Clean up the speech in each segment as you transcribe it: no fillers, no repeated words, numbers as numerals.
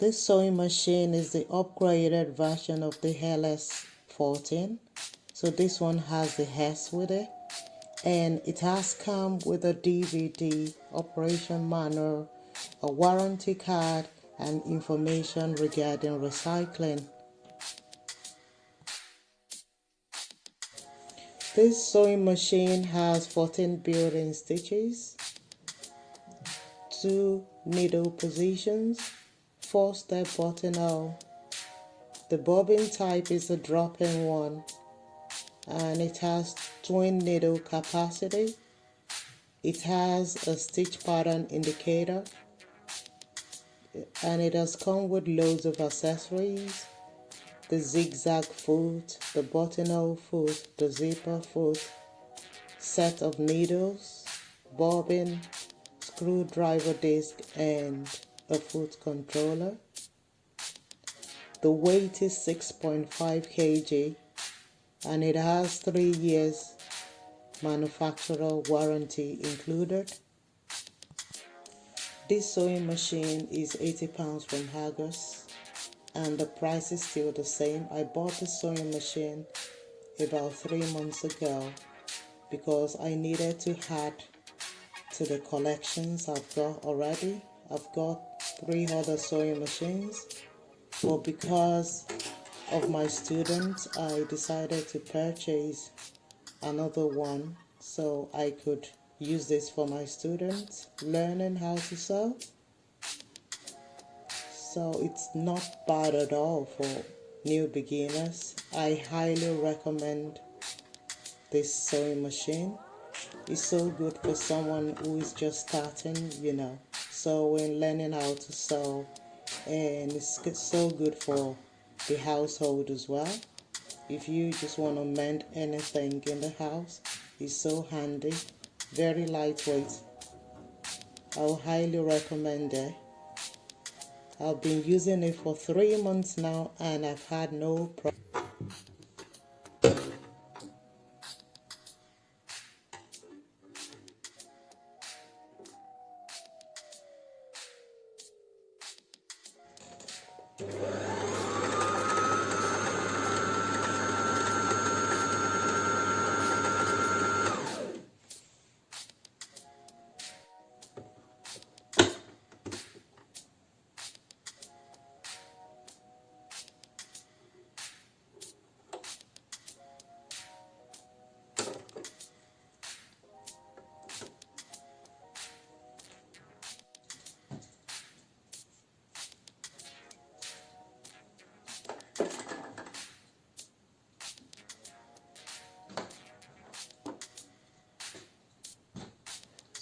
This sewing machine is the upgraded version of the LS14. So this one has the S with it, and it has come with a DVD, operation manual, a warranty card, and information regarding recycling. This sewing machine has 14 built-in stitches, 2 needle positions, 4-step buttonhole. The bobbin type is a drop-in one, and it has twin needle capacity. It has a stitch pattern indicator, and it has come with loads of accessories: the zigzag foot, the buttonhole foot, the zipper foot, set of needles, bobbin, screwdriver disc, and a foot controller. The weight is 6.5 kg, and it has 3 years manufacturer warranty included. This sewing machine is £80 from Argos, and the price is still the same. I bought the sewing machine about 3 months ago because I needed to add to the collections I've got already. I've got 3 other sewing machines, but because of my students, I decided to purchase another one so I could use this for my students learning how to sew. So it's not bad at all for new beginners. I highly recommend this sewing machine. It's so good for someone who is just starting, sewing, learning how to sew, and it's so good for the household as well. If you just want to mend anything in the house, it's so handy, very lightweight. I will highly recommend it. I've been using it for 3 months now, and I've had no problem.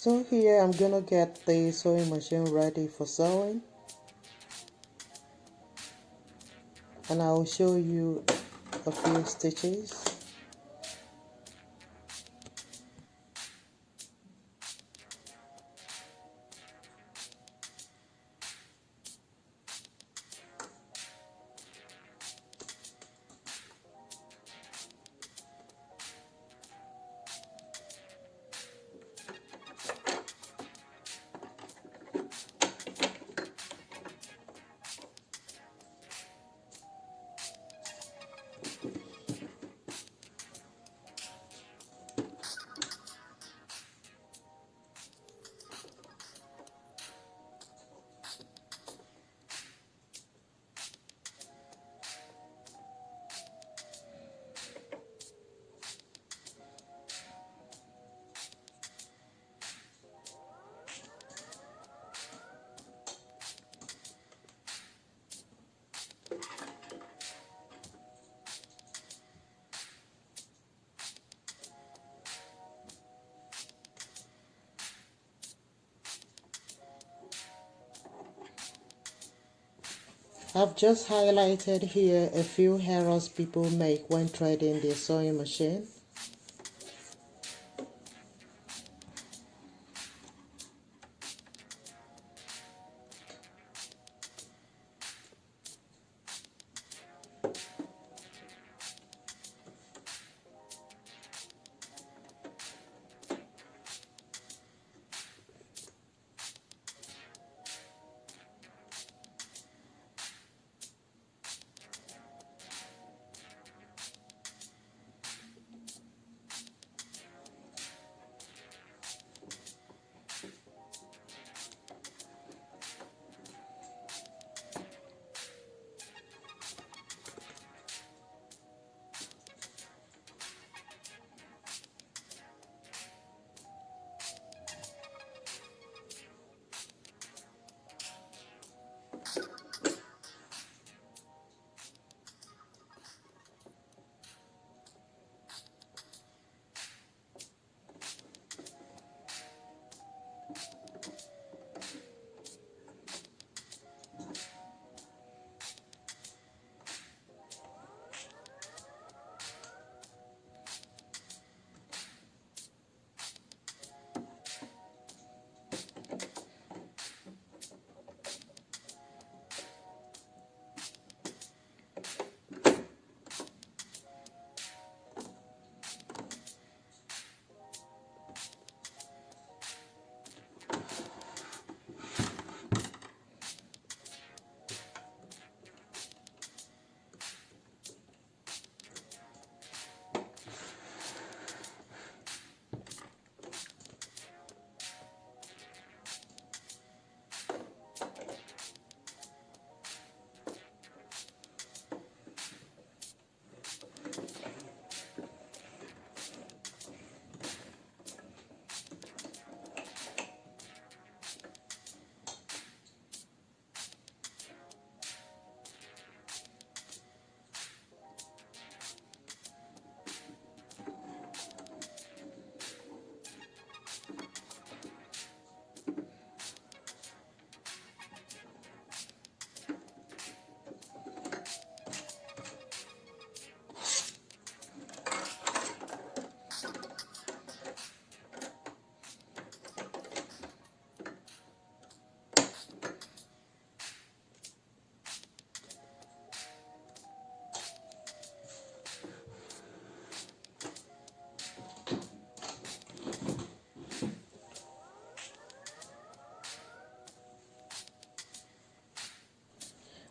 So here I'm gonna get the sewing machine ready for sewing, and I'll show you a few stitches. I've just highlighted here a few errors people make when threading their sewing machine.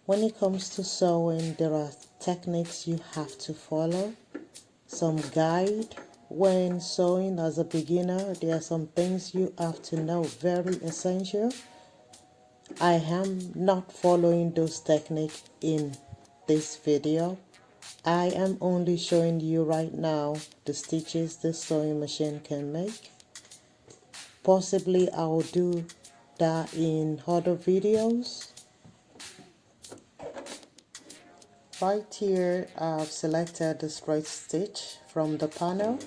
When it comes to sewing, there are techniques you have to follow, some guide. When sewing as a beginner, there are some things you have to know, very essential. I am not following those techniques in this video. I am only showing you right now the stitches the sewing machine can make. Possibly I'll do that in other videos. Right here, I've selected the spread stitch from the panel.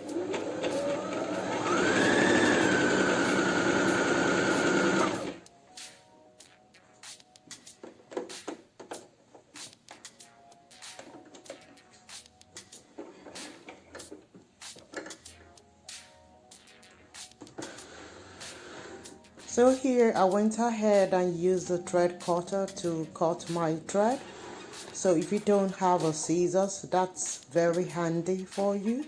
So here I went ahead and used the thread cutter to cut my thread. So if you don't have a scissors, that's very handy for you.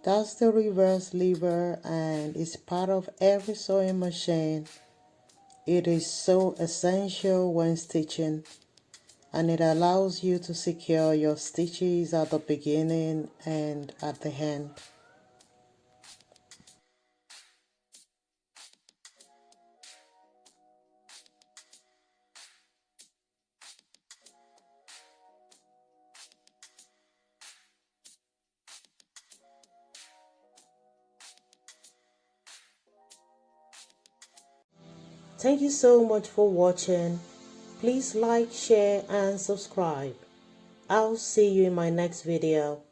That's the reverse lever, and it's part of every sewing machine. It is so essential when stitching, and it allows you to secure your stitches at the beginning and at the end. Thank you so much for watching. Please like, share and subscribe. I'll see you in my next video.